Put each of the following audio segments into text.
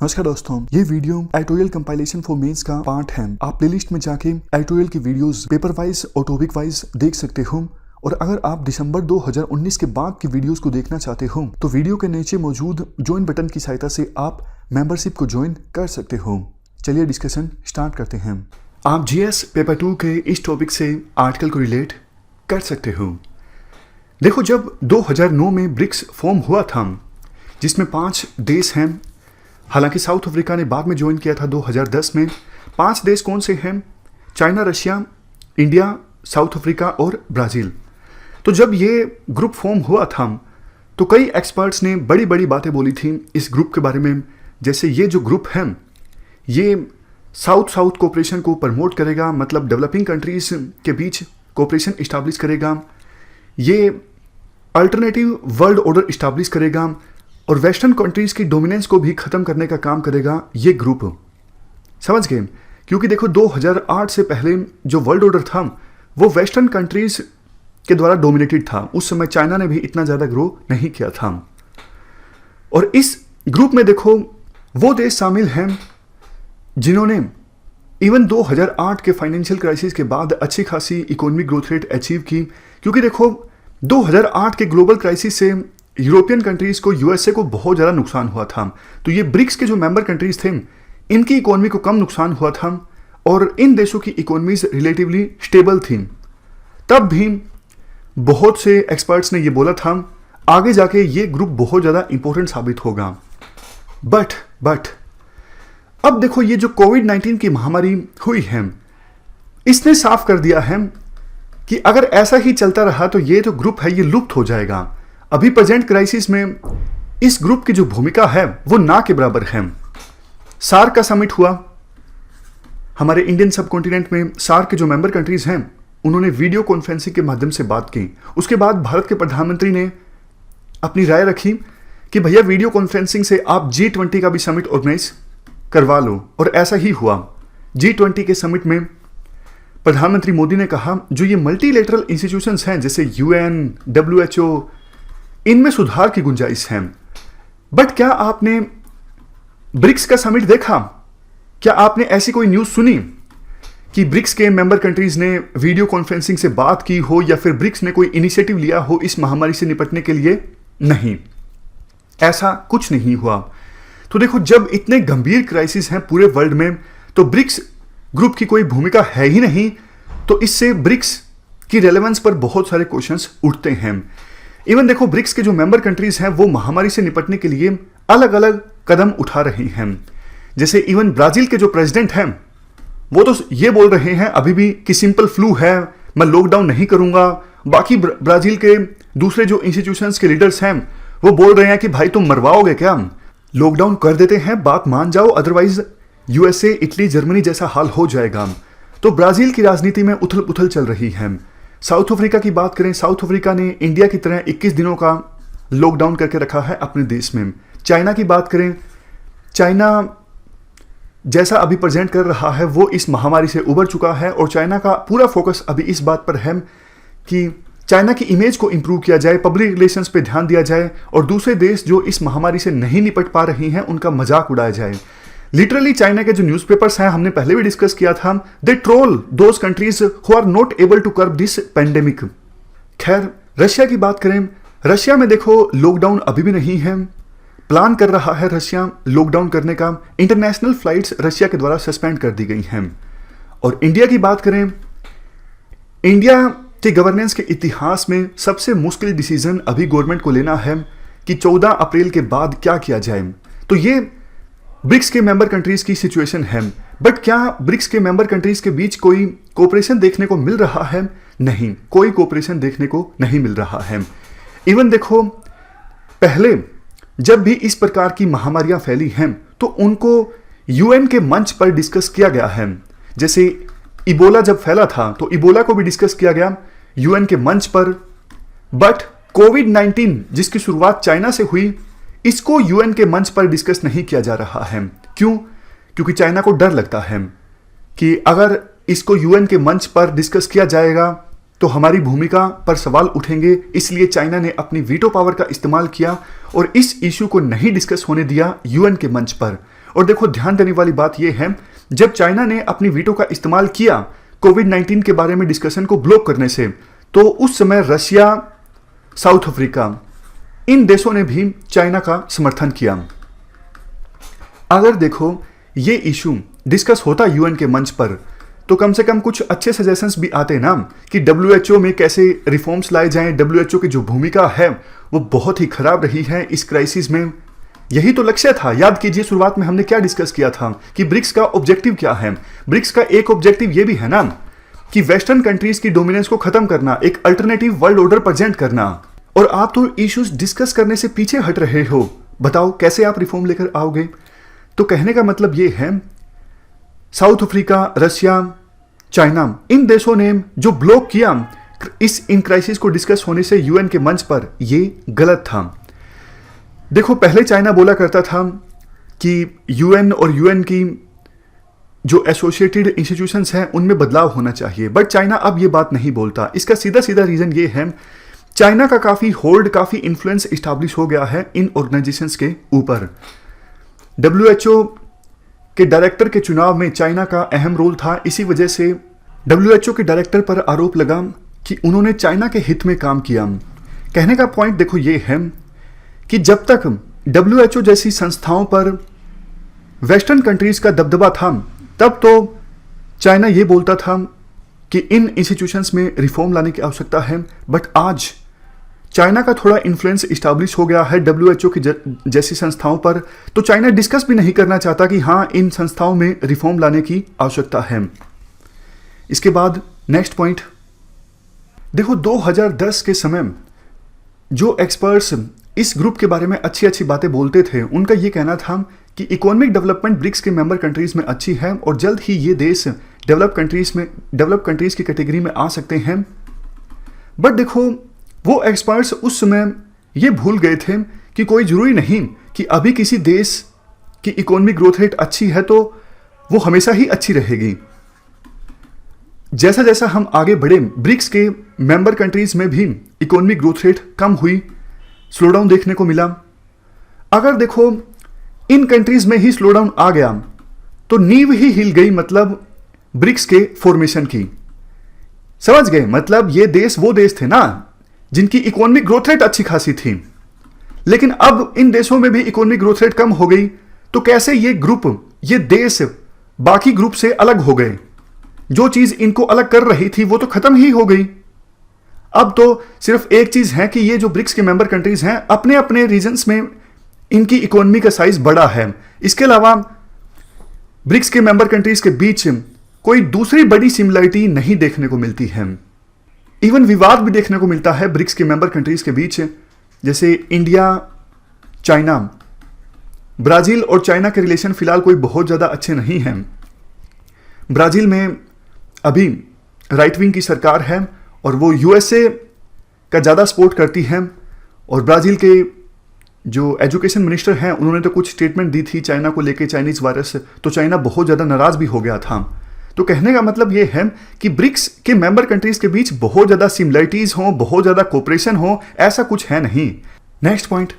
नमस्कार दोस्तों, ये video editorial compilation for mains का पार्ट है। आप प्लेलिस्ट में जाके एडिटोरियल की वीडियोस पेपर वाइज और टॉपिक वाइज देख सकते हो। और अगर आप दिसंबर 2019 के बाद की वीडियोस को देखना चाहते हो तो वीडियो के नीचे मौजूद ज्वाइन बटन की सहायता से आप मेंबरशिप को ज्वाइन कर सकते हो। चलिए डिस्कशन स्टार्ट करते हैं। आप जीएस पेपर 2 के इस टॉपिक से आर्टिकल को रिलेट कर सकते हो। देखो, जब 2009 में ब्रिक्स फॉर्म हुआ था जिसमें 5 देश हैं, हालांकि साउथ अफ्रीका ने बाद में ज्वाइन किया था 2010 में। 5 देश कौन से हैं? China, Russia, India, south Africa और ब्राज़ील। तो जब ये ग्रुप फॉर्म हुआ था तो कई एक्सपर्ट्स ने बड़ी बड़ी बातें बोली थी इस ग्रुप के बारे में। जैसे ये जो ग्रुप है ये साउथ साउथ कोऑपरेशन को प्रमोट करेगा, मतलब डेवलपिंग कंट्रीज के बीच कोऑपरेशन इस्टाब्लिश करेगा, ये अल्टरनेटिव वर्ल्ड ऑर्डर इस्टाब्लिश करेगा और वेस्टर्न कंट्रीज की डोमिनेंस को भी खत्म करने का काम करेगा ये ग्रुप। समझ गए? क्योंकि देखो, 2008 से पहले जो वर्ल्ड ऑर्डर था वो वेस्टर्न कंट्रीज के द्वारा डोमिनेटेड था। उस समय चाइना ने भी इतना ज़्यादा ग्रो नहीं किया था। और इस ग्रुप में देखो वो देश शामिल हैं जिन्होंने इवन 2008 के फाइनेंशियल क्राइसिस के बाद अच्छी खासी इकोनॉमिक ग्रोथ रेट अचीव की। क्योंकि देखो, 2008 के ग्लोबल क्राइसिस से यूरोपियन कंट्रीज को, यूएसए को बहुत ज़्यादा नुकसान हुआ था। तो ये ब्रिक्स के जो मेंबर कंट्रीज थे इनकी इकोनॉमी को कम नुकसान हुआ था और इन देशों की इकोनॉमीज रिलेटिवली स्टेबल थी। तब भी बहुत से एक्सपर्ट्स ने ये बोला था आगे जाके ये ग्रुप बहुत ज़्यादा इंपॉर्टेंट साबित होगा। बट अब देखो, ये जो कोविड-19 की महामारी हुई है इसने साफ कर दिया है कि अगर ऐसा ही चलता रहा तो ये जो ग्रुप है ये लुप्त हो जाएगा। अभी प्रेजेंट क्राइसिस में इस ग्रुप की जो भूमिका है वो ना के बराबर है। सार्क का समिट हुआ हमारे इंडियन सब कॉन्टिनेंट में। सार्क के जो मेंबर कंट्रीज हैं उन्होंने वीडियो कॉन्फ्रेंसिंग के माध्यम से बात की। उसके बाद भारत के प्रधानमंत्री ने अपनी राय रखी कि भैया वीडियो कॉन्फ्रेंसिंग से आप G20 का भी समिट ऑर्गेनाइज करवा लो। और ऐसा ही हुआ। G20 के समिट में प्रधानमंत्री मोदी ने कहा जो ये मल्टीलेटरल इंस्टीट्यूशंस हैं जैसे UN, WHO, इनमें सुधार की गुंजाइश है। बट क्या आपने ब्रिक्स का समिट देखा? क्या आपने ऐसी कोई न्यूज़ सुनी कि ब्रिक्स के मेंबर कंट्रीज ने वीडियो कॉन्फ्रेंसिंग से बात की हो या फिर ब्रिक्स ने कोई इनिशिएटिव लिया हो इस महामारी से निपटने के लिए? नहीं, ऐसा कुछ नहीं हुआ। तो देखो, जब इतने गंभीर क्राइसिस हैं पूरे वर्ल्ड में तो ब्रिक्स ग्रुप की कोई भूमिका है ही नहीं। तो इससे ब्रिक्स की रेलेवेंस पर बहुत सारे क्वेश्चंस उठते हैं। इवन देखो, ब्रिक्स के जो मेंबर कंट्रीज हैं वो महामारी से निपटने के लिए अलग अलग कदम उठा रही हैं। जैसे इवन ब्राजील के जो प्रेसिडेंट हैं वो तो ये बोल रहे हैं अभी भी कि सिंपल फ्लू है, मैं लॉकडाउन नहीं करूंगा। बाकी ब्राजील के दूसरे जो इंस्टीट्यूशंस के लीडर्स हैं वो बोल रहे हैं कि भाई तुम मरवाओगे क्या, लॉकडाउन कर देते हैं, बात मान जाओ, अदरवाइज यूएसए, इटली, जर्मनी जैसा हाल हो जाएगा। तो ब्राजील की राजनीति में उथल पुथल चल रही है। साउथ अफ्रीका की बात करें, साउथ अफ्रीका ने इंडिया की तरह 21 दिनों का लॉकडाउन करके रखा है अपने देश में। चाइना की बात करें, चाइना जैसा अभी प्रेजेंट कर रहा है वो इस महामारी से उबर चुका है और चाइना का पूरा फोकस अभी इस बात पर है कि चाइना की इमेज को इंप्रूव किया जाए, पब्लिक रिलेशंस पे ध्यान दिया जाए और दूसरे देश जो इस महामारी से नहीं निपट पा रही हैं उनका मजाक उड़ाया जाए। लिटरली चाइना के जो न्यूज़पेपर्स हैं, हमने पहले भी डिस्कस किया था, they troll those countries who are not able to curb this pandemic. खैर, रशिया की बात करें, रशिया में देखो लॉकडाउन अभी भी नहीं है। प्लान कर रहा है रशिया लॉकडाउन करने का। इंटरनेशनल फ्लाइट्स रशिया के द्वारा सस्पेंड कर दी गई हैं। और इंडिया की बात करें, इंडिया के गवर्नेंस के इतिहास में सबसे मुश्किल डिसीजन अभी गवर्नमेंट को लेना है कि 14 अप्रैल के बाद क्या किया जाए। तो ये ब्रिक्स के मेंबर कंट्रीज की सिचुएशन है। बट क्या ब्रिक्स के मेंबर कंट्रीज के बीच कोई कोऑपरेशन देखने को मिल रहा है? नहीं, कोई कोऑपरेशन देखने को नहीं मिल रहा है। इवन देखो, पहले जब भी इस प्रकार की महामारियां फैली हैं तो उनको यूएन के मंच पर डिस्कस किया गया है। जैसे इबोला जब फैला था तो इबोला को भी डिस्कस किया गया यूएन के मंच पर। बट कोविड-19 जिसकी शुरुआत चाइना से हुई, इसको यूएन के मंच पर डिस्कस नहीं किया जा रहा है। क्यों? क्योंकि चाइना को डर लगता है कि अगर इसको यूएन के मंच पर डिस्कस किया जाएगा तो हमारी भूमिका पर सवाल उठेंगे। इसलिए चाइना ने अपनी वीटो पावर का इस्तेमाल किया और इस इशू को नहीं डिस्कस होने दिया यूएन के मंच पर। और देखो ध्यान देने वाली बात यह है, जब चाइना ने अपनी वीटो का इस्तेमाल किया कोविड-19 के बारे में डिस्कशन को ब्लॉक करने से, तो उस समय रशिया, साउथ अफ्रीका, इन देशों ने भी चाइना का समर्थन किया। अगर देखो ये इशू डिस्कस होता यूएन के मंच पर, तो कम से कम कुछ अच्छे सजेशंस भी आते ना कि डब्ल्यूएचओ में कैसे रिफॉर्म्स लाए जाएं। डब्ल्यूएचओ की जो भूमिका है वो बहुत ही खराब रही है इस क्राइसिस में। यही तो लक्ष्य था। याद कीजिए शुरुआत में हमने क्या डिस्कस किया था कि ब्रिक्स का ऑब्जेक्टिव क्या है। ब्रिक्स का एक ऑब्जेक्टिव ये भी है ना कि वेस्टर्न कंट्रीज की डोमिनेंस को खत्म करना, एक अल्टरनेटिव वर्ल्ड ऑर्डर प्रेजेंट करना। और आप तो इश्यूज डिस्कस करने से पीछे हट रहे हो। बताओ कैसे आप रिफॉर्म लेकर आओगे? तो कहने का मतलब ये है, साउथ अफ्रीका, रशिया, चाइना, इन देशों ने जो ब्लॉक किया इन क्राइसिस को डिस्कस होने से यूएन के मंच पर, ये गलत था। देखो पहले चाइना बोला करता था कि यूएन और यूएन की जो एसोसिएटेड इंस्टीट्यूशंस हैं उनमें बदलाव होना चाहिए, बट चाइना अब ये बात नहीं बोलता। इसका सीधा सीधा रीजन ये है, चाइना का काफी होल्ड, काफी इन्फ्लुएंस इस्टेब्लिश हो गया है इन ऑर्गेनाइजेशंस के ऊपर। डब्ल्यूएचओ के डायरेक्टर के चुनाव में चाइना का अहम रोल था। इसी वजह से डब्ल्यूएचओ के डायरेक्टर पर आरोप लगा कि उन्होंने चाइना के हित में काम किया। कहने का पॉइंट देखो ये है कि जब तक डब्ल्यूएचओ जैसी संस्थाओं पर वेस्टर्न कंट्रीज का दबदबा था, तब तो चाइना ये बोलता था कि इन इंस्टीट्यूशंस में रिफॉर्म लाने की आवश्यकता है। बट आज चाइना का थोड़ा इन्फ्लुएंस इस्टेब्लिश हो गया है डब्ल्यूएचओ की जैसी संस्थाओं पर, तो चाइना डिस्कस भी नहीं करना चाहता कि हाँ इन संस्थाओं में रिफॉर्म लाने की आवश्यकता है। इसके बाद नेक्स्ट पॉइंट देखो, 2010 के समय जो एक्सपर्ट्स इस ग्रुप के बारे में अच्छी अच्छी बातें बोलते थे, उनका ये कहना था कि इकोनॉमिक डेवलपमेंट ब्रिक्स के मेंबर कंट्रीज में अच्छी है और जल्द ही ये देश डेवलप कंट्रीज की कैटेगरी में आ सकते हैं। बट देखो वो एक्सपर्ट्स उस समय ये भूल गए थे कि कोई जरूरी नहीं कि अभी किसी देश की इकोनॉमिक ग्रोथ रेट अच्छी है तो वो हमेशा ही अच्छी रहेगी। जैसा जैसा हम आगे बढ़े, ब्रिक्स के मेंबर कंट्रीज में भी इकोनॉमिक ग्रोथ रेट कम हुई, स्लो डाउन देखने को मिला। अगर देखो इन कंट्रीज में ही स्लो डाउन आ गया तो नींव ही हिल गई, मतलब ब्रिक्स के फॉर्मेशन की। समझ गए? मतलब ये देश वो देश थे ना जिनकी इकोनॉमिक ग्रोथ रेट अच्छी खासी थी, लेकिन अब इन देशों में भी इकोनॉमिक ग्रोथ रेट कम हो गई, तो कैसे ये ग्रुप, ये देश बाकी ग्रुप से अलग हो गए। जो चीज इनको अलग कर रही थी वो तो खत्म ही हो गई। अब तो सिर्फ एक चीज है कि ये जो ब्रिक्स के मेंबर कंट्रीज हैं, अपने अपने रीजन्स में इनकी इकोनॉमी का साइज बड़ा है। इसके अलावा ब्रिक्स के मेंबर कंट्रीज के बीच कोई दूसरी बड़ी सिमिलरिटी नहीं देखने को मिलती है। इवन विवाद भी देखने को मिलता है ब्रिक्स के मेंबर कंट्रीज के बीच, जैसे इंडिया, चाइना, ब्राजील और चाइना के रिलेशन फिलहाल कोई बहुत ज़्यादा अच्छे नहीं हैं। ब्राजील में अभी राइट विंग की सरकार है और वो यूएसए का ज़्यादा सपोर्ट करती है, और ब्राजील के जो एजुकेशन मिनिस्टर हैं उन्होंने तो कुछ स्टेटमेंट दी थी चाइना को लेके, चाइनीज वायरस, तो चाइना बहुत ज़्यादा नाराज़ भी हो गया था। तो कहने का मतलब ये है कि ब्रिक्स के मेंबर कंट्रीज के बीच बहुत ज़्यादा सिमिलरिटीज हो, बहुत ज़्यादा कोऑपरेशन हो, ऐसा कुछ है नहीं। नेक्स्ट पॉइंट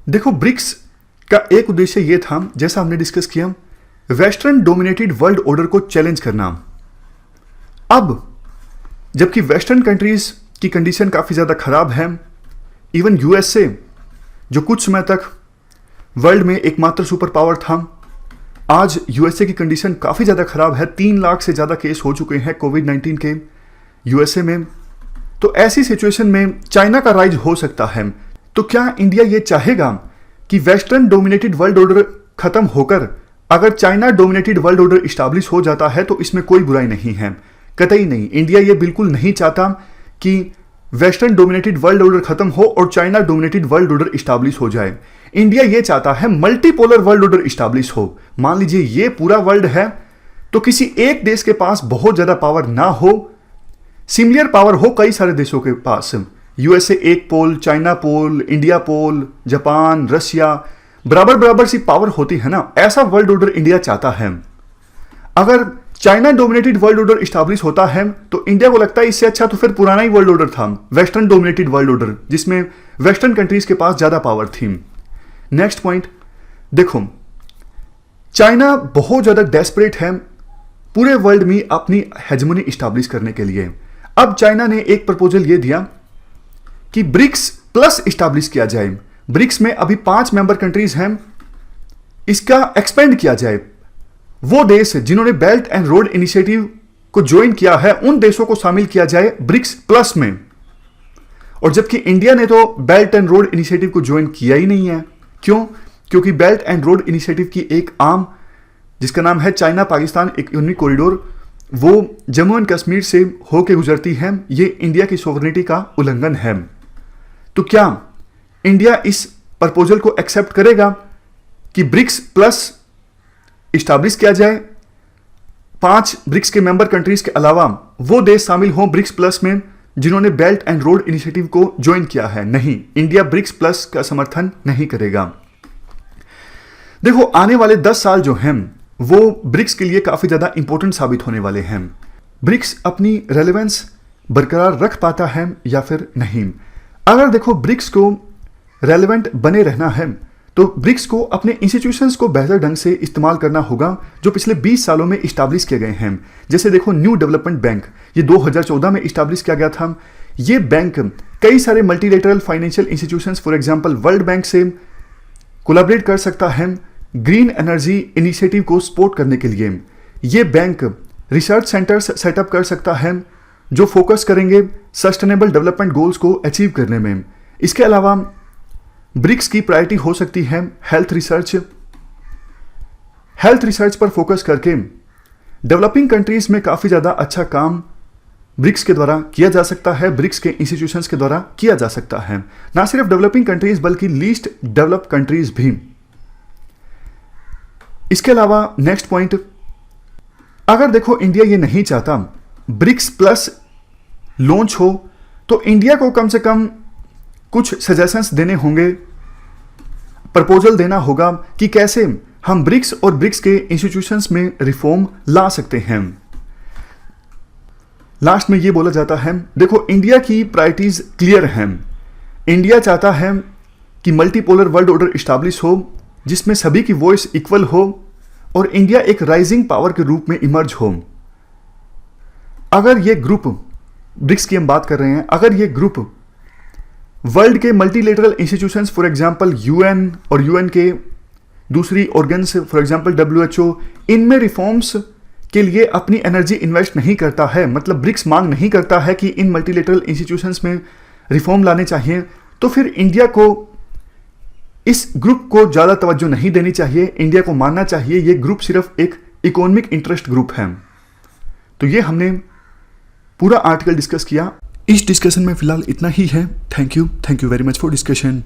देखो, ब्रिक्स का एक उद्देश्य ये था, जैसा हमने डिस्कस किया, वेस्टर्न डोमिनेटेड वर्ल्ड ऑर्डर को चैलेंज करना। अब जबकि वेस्टर्न कंट्रीज की कंडीशन काफ़ी ज़्यादा खराब है, इवन यूएसए जो कुछ समय तक वर्ल्ड में एकमात्र सुपर पावर था, आज यूएसए की कंडीशन काफ़ी ज़्यादा खराब है। 3 लाख से ज़्यादा केस हो चुके हैं कोविड-19 के यूएसए में। तो ऐसी सिचुएशन में चाइना का राइज हो सकता है। तो क्या इंडिया ये चाहेगा कि वेस्टर्न डोमिनेटेड वर्ल्ड ऑर्डर खत्म होकर अगर China dominated world order establish हो जाता है तो इसमें कोई बुराई नहीं है, कतई नहीं। इंडिया ये बिल्कुल नहीं चाहता कि वेस्टर्न डोमिनेटेड वर्ल्ड ऑर्डर खत्म हो और China dominated world order establish हो जाए। इंडिया ये चाहता है मल्टीपोलर वर्ल्ड ऑर्डर इस्टेब्लिश हो। मान लीजिए ये पूरा वर्ल्ड है तो किसी एक देश के पास बहुत ज्यादा पावर ना हो, सिमिलर पावर हो कई सारे देशों के पास। यूएसए एक पोल, चाइना पोल, इंडिया पोल, जापान, रशिया, बराबर बराबर सी पावर होती है ना, ऐसा वर्ल्ड ऑर्डर इंडिया चाहता है। अगर China dominated world order establish होता है तो इंडिया को लगता है इससे अच्छा तो फिर पुराना ही वर्ल्ड ऑर्डर था, वेस्टर्न डोमिनेटेड वर्ल्ड ऑर्डर, जिसमें वेस्टर्न कंट्रीज के पास ज्यादा पावर थी। नेक्स्ट पॉइंट देखो, चाइना बहुत ज़्यादा डेस्परेट है पूरे वर्ल्ड में अपनी हेजमोनी इस्टेब्लिश करने के लिए। अब चाइना ने एक प्रपोजल ये दिया कि ब्रिक्स प्लस इस्टेब्लिश किया जाए। ब्रिक्स में अभी 5 मेंबर कंट्रीज हैं, इसका एक्सपेंड किया जाए। वो देश जिन्होंने बेल्ट एंड रोड इनिशिएटिव को ज्वाइन किया है उन देशों को शामिल किया जाए ब्रिक्स प्लस में। और जबकि इंडिया ने तो बेल्ट एंड रोड इनिशिएटिव को ज्वाइन किया ही नहीं है। क्यों? क्योंकि बेल्ट एंड रोड इनिशिएटिव की एक आर्म जिसका नाम है चाइना पाकिस्तान इकोनॉमिक कॉरिडोर, वो जम्मू एंड कश्मीर से होकर गुजरती है। ये इंडिया की सोवरेनिटी का उल्लंघन है। तो क्या इंडिया इस प्रपोजल को एक्सेप्ट करेगा कि ब्रिक्स प्लस इस्टेब्लिश किया जाए? 5 ब्रिक्स के मेंबर कंट्रीज के अलावा वो देश शामिल हों ब्रिक्स प्लस में जिन्होंने बेल्ट एंड रोड इनिशिएटिव को ज्वाइन किया है? नहीं, इंडिया ब्रिक्स प्लस का समर्थन नहीं करेगा। देखो, आने वाले 10 साल जो हैं वो ब्रिक्स के लिए काफी ज्यादा इंपॉर्टेंट साबित होने वाले हैं। ब्रिक्स अपनी रेलेवेंस बरकरार रख पाता है या फिर नहीं। अगर देखो ब्रिक्स को रेलेवेंट बने रहना है तो ब्रिक्स को अपने इंस्टीट्यूशंस को बेहतर ढंग से इस्तेमाल करना होगा जो पिछले 20 सालों में इस्टेब्लिश किए गए हैं। जैसे देखो न्यू डेवलपमेंट बैंक, ये 2014 में इस्टेब्लिश किया गया था। ये बैंक कई सारे multilateral financial institutions for example world bank से कोलैबोरेट कर सकता है ग्रीन एनर्जी इनिशिएटिव को सपोर्ट करने के लिए। ये बैंक रिसर्च सेंटर्स सेटअप कर सकता है जो फोकस करेंगे सस्टेनेबल डेवलपमेंट गोल्स को अचीव करने में। इसके अलावा ब्रिक्स की प्रायोरिटी हो सकती है हेल्थ रिसर्च पर फोकस करके डेवलपिंग कंट्रीज में काफी ज्यादा अच्छा काम ब्रिक्स के द्वारा किया जा सकता है, ब्रिक्स के इंस्टीट्यूशंस के द्वारा किया जा सकता है। ना सिर्फ डेवलपिंग कंट्रीज बल्कि लीस्ट डेवलप्ड कंट्रीज भी। इसके अलावा नेक्स्ट पॉइंट, अगर देखो इंडिया ये नहीं चाहता ब्रिक्स प्लस लॉन्च हो तो इंडिया को कम से कम कुछ सजेशंस देने होंगे, प्रपोजल देना होगा कि कैसे हम ब्रिक्स और ब्रिक्स के इंस्टीट्यूशंस में रिफॉर्म ला सकते हैं। लास्ट में ये बोला जाता है, देखो इंडिया की प्रायोरिटीज क्लियर हैं। इंडिया चाहता है कि मल्टीपोलर वर्ल्ड ऑर्डर इस्टेब्लिश हो जिसमें सभी की वॉइस इक्वल हो और इंडिया एक राइजिंग पावर के रूप में इमर्ज हो। अगर ये ग्रुप, ब्रिक्स की हम बात कर रहे हैं, अगर ये ग्रुप वर्ल्ड के multilateral institutions for example UN और यूएन के दूसरी ऑर्गन्स फॉर एग्जांपल WHO, इनमें रिफॉर्म्स के लिए अपनी एनर्जी इन्वेस्ट नहीं करता है, मतलब ब्रिक्स मांग नहीं करता है कि इन मल्टीलेटरल इंस्टीट्यूशंस में रिफॉर्म लाने चाहिए, तो फिर इंडिया को इस ग्रुप को ज़्यादा तवज्जो नहीं देनी चाहिए। इंडिया को मानना चाहिए ये ग्रुप सिर्फ एक इकोनॉमिक इंटरेस्ट ग्रुप है। तो ये हमने पूरा आर्टिकल डिस्कस किया। इस डिस्कशन में फिलहाल इतना ही है। Thank you very much for discussion.